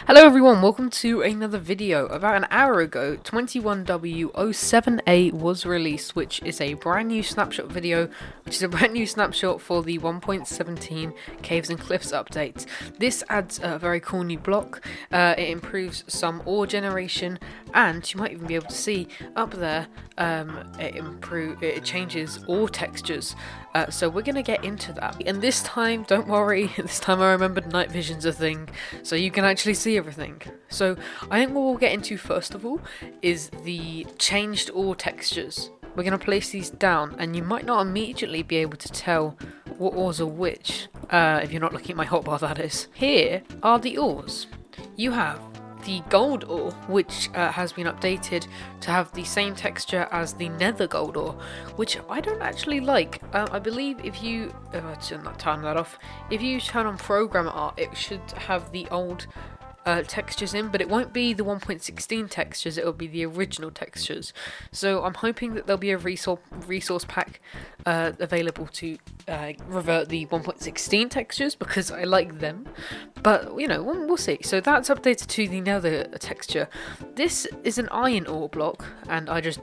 Hello everyone, welcome to another video. About an hour ago, 21W07A was released, which is a brand new snapshot video, which is a brand new snapshot for the 1.17 Caves and Cliffs update. This adds a very cool new block, it improves some ore generation, and you might even be able to see up there, it changes ore textures. So we're going to get into that. And this time, don't worry, this time I remembered night vision's a thing, so you can actually see everything. So I think what we'll get into first of all is the changed ore textures. We're going to place these down, and you might not immediately be able to tell what ores are which, if you're not looking at my hotbar, that is. Here are the ores. You have the gold ore, which has been updated to have the same texture as the nether gold ore, which I don't actually like. I believe if you turn that off, if you turn on programmer art, it should have the old textures in, but it won't be the 1.16 textures, it will be the original textures. So I'm hoping that there'll be a resource pack available to revert the 1.16 textures, because I like them, but you know, we'll see. So that's updated to the nether texture. This is an iron ore block, and I just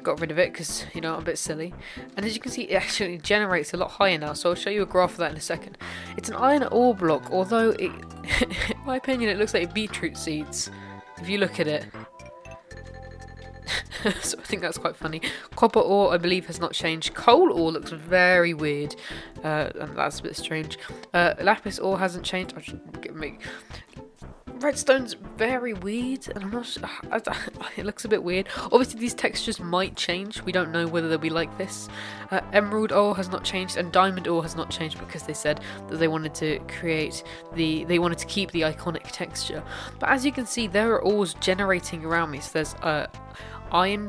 got rid of it because, you know, I'm a bit silly. And as you can see, it actually generates a lot higher now, so I'll show you a graph of that in a second. It's an iron ore block, although it in my opinion it looks like beetroot seeds if you look at it. So I think that's quite funny. Copper ore, I believe, has not changed. Coal ore looks very weird, and that's a bit strange. Lapis ore hasn't changed. I should make redstone's very weird, and I'm not sure, it looks a bit weird. Obviously these textures might change, we don't know whether they'll be like this. Emerald ore has not changed, and diamond ore has not changed, because they said that they wanted to create they wanted to keep the iconic texture. But as you can see, there are ores generating around me. So there's iron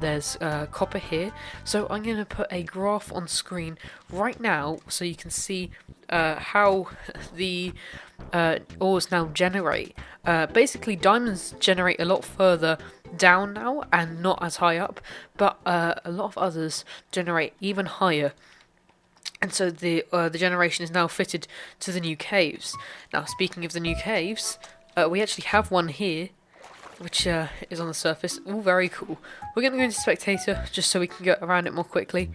there's copper here. So I'm going to put a graph on screen right now so you can see how the ores now generate. Basically diamonds generate a lot further down now and not as high up, but a lot of others generate even higher. And so the generation is now fitted to the new caves. Now, speaking of the new caves, we actually have one here, which is on the surface. All very cool. We're going to go into spectator just so we can get around it more quickly.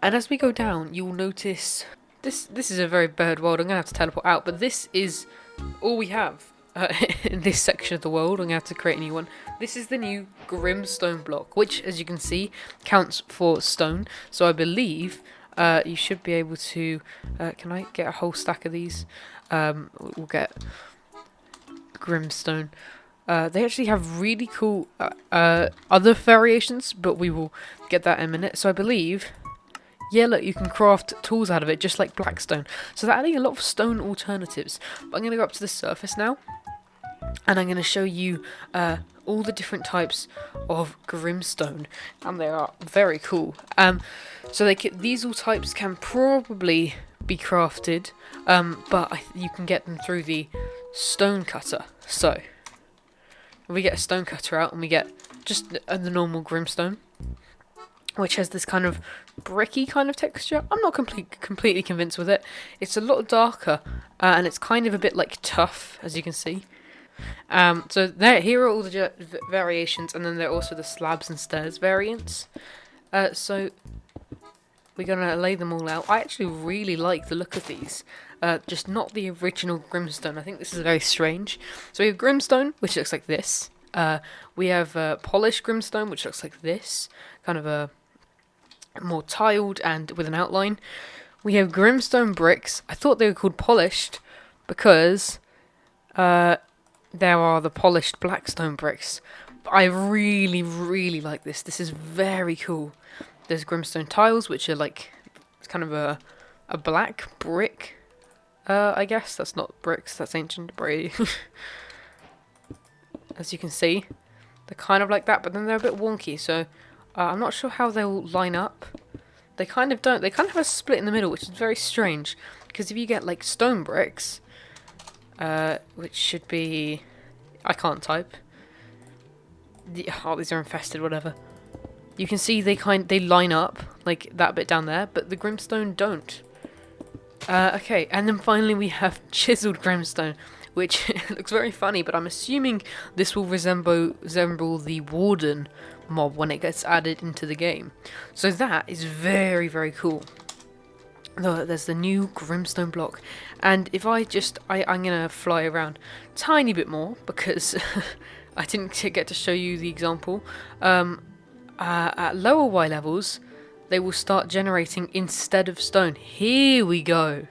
And as we go down, you'll notice this is a very bird world. I'm going to have to teleport out, but this is all we have in this section of the world. I'm going to have to create a new one. This is the new Grimstone Block, which, as you can see, counts for stone. So I believe you should be able to... can I get a whole stack of these? We'll get Grimstone. They actually have really cool other variations, but we will get that in a minute. So I believe... yeah, look, you can craft tools out of it, just like Blackstone. So they're adding a lot of stone alternatives. But I'm going to go up to the surface now, and I'm going to show you all the different types of Grimstone, and they are very cool. So these all types can probably be crafted, but you can get them through the stone cutter. So we get a stone cutter out, and we get just the normal Grimstone, which has this kind of bricky kind of texture. I'm not completely convinced with it. It's a lot darker, and it's kind of a bit like tough, as you can see. So here are all the variations, and then there are also the slabs and stairs variants. So we're going to lay them all out. I actually really like the look of these. Just not the original Grimstone. I think this is very strange. So we have Grimstone, which looks like this. We have polished Grimstone, which looks like this. Kind of a more tiled and with an outline. We have Grimstone bricks. I thought they were called polished because there are the polished Blackstone bricks. But I really, really like this. This is very cool. There's Grimstone tiles, which are like kind of a black brick. I guess that's not bricks. That's ancient debris. As you can see, they're kind of like that, but then they're a bit wonky. So I'm not sure how they'll line up. They kind of don't. They kind of have a split in the middle, which is very strange. Because if you get like stone bricks, which should be... I can't type. Oh, these are infested, whatever. You can see they line up, like that bit down there, but the Grimstone don't. Okay, and then finally we have chiseled Grimstone, which It looks very funny, but I'm assuming this will resemble the Warden mob when it gets added into the game. So that is very, very cool. There's the new Grimstone Block, and if I'm gonna fly around a tiny bit more because I didn't get to show you the example. At lower Y levels, they will start generating instead of stone. Here we go.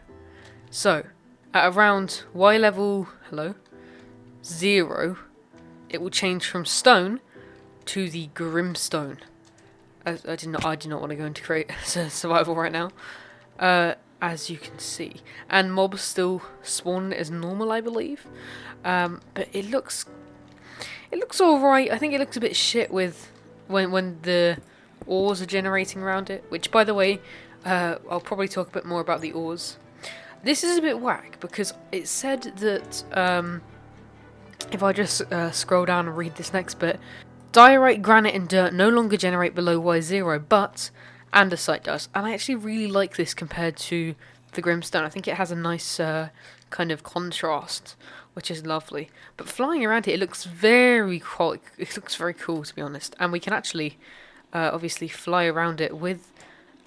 So at around Y level 0, it will change from stone to the Grimstone. I do not want to go into create survival right now. As you can see, and mobs still spawn as normal, I believe. But it looks alright. I think it looks a bit shit with when the ores are generating around it. Which, by the way, I'll probably talk a bit more about the ores. This is a bit whack because it said that if I just scroll down and read this next bit, diorite, granite, and dirt no longer generate below Y0, but andesite does, and I actually really like this compared to the Grimstone. I think it has a nice kind of contrast, which is lovely. But flying around here, it looks very cool. It looks very cool, to be honest. And we can actually, obviously, fly around it with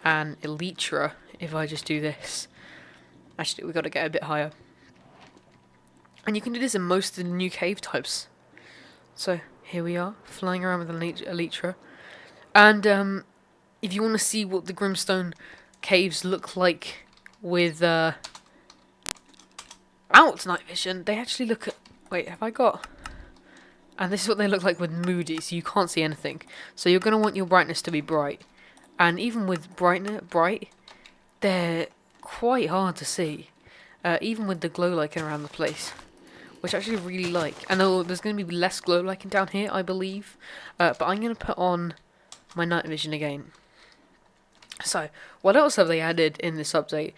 an elytra. If I just do this, actually, we've got to get a bit higher. And you can do this in most of the new cave types. So here we are, flying around with an elytra, and if you want to see what the Grimstone caves look like without night vision, they actually look at... Wait, have I got... And this is what they look like with moody, so you can't see anything. So you're going to want your brightness to be bright. And even with bright, they're quite hard to see. Even with the glow liking around the place. Which I actually really like. And there's going to be less glow liking down here, I believe. But I'm going to put on my night vision again. So, what else have they added in this update?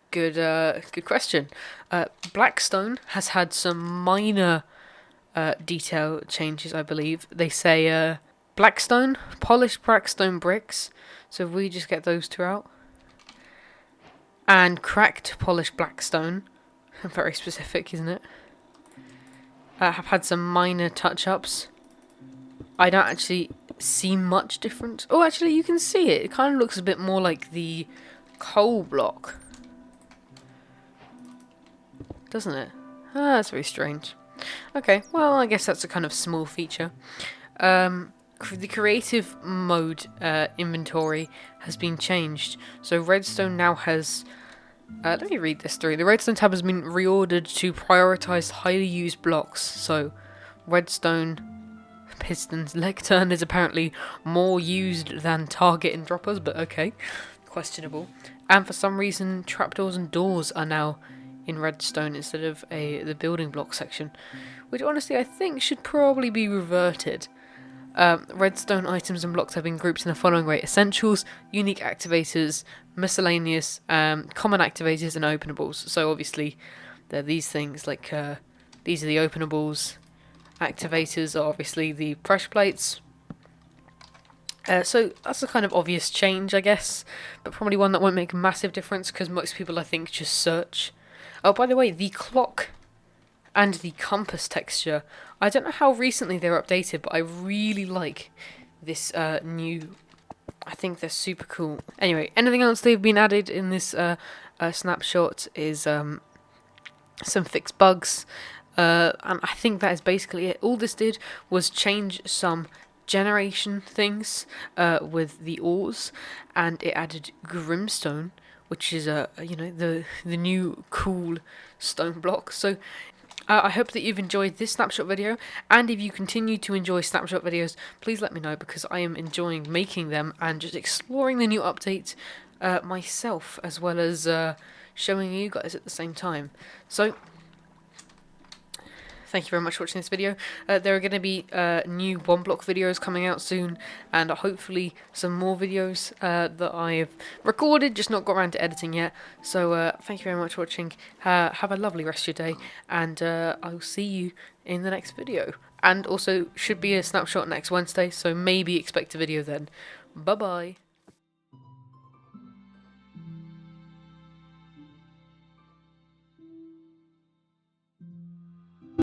Good question. Blackstone has had some minor detail changes, I believe. They say Blackstone, polished Blackstone bricks. So if we just get those two out. And cracked polished Blackstone. Very specific, isn't it? Have had some minor touch-ups. I don't actually see much difference. Oh, actually, you can see it. It kind of looks a bit more like the coal block, doesn't it? Ah, that's very strange. Okay, well, I guess that's a kind of small feature. The creative mode inventory has been changed. So redstone now has... let me read this through. The redstone tab has been reordered to prioritize highly used blocks. So redstone... Pistons lectern is apparently more used than target and droppers, but okay, questionable. And for some reason, trapdoors and doors are now in redstone instead of the building block section, which honestly I think should probably be reverted. Redstone items and blocks have been grouped in the following way: essentials, unique activators, miscellaneous, common activators, and openables. So obviously, they're these things like these are the openables. Activators are obviously the pressure plates. So that's a kind of obvious change, I guess, but probably one that won't make a massive difference because most people, I think, just search. Oh, by the way, the clock and the compass texture, I don't know how recently they're updated, but I really like this new... I think they're super cool. Anyway, anything else they've been added in this snapshot is some fixed bugs. And I think that is basically it. All this did was change some generation things with the ores, and it added Grimstone, which is the new cool stone block. So I hope that you've enjoyed this snapshot video, and if you continue to enjoy snapshot videos, please let me know, because I am enjoying making them and just exploring the new update myself, as well as showing you guys at the same time. So thank you very much for watching this video. There are going to be new one-block videos coming out soon, and hopefully some more videos that I've recorded, just not got around to editing yet. So thank you very much for watching. Have a lovely rest of your day, and I'll see you in the next video. And also, should be a snapshot next Wednesday, so maybe expect a video then. Bye-bye.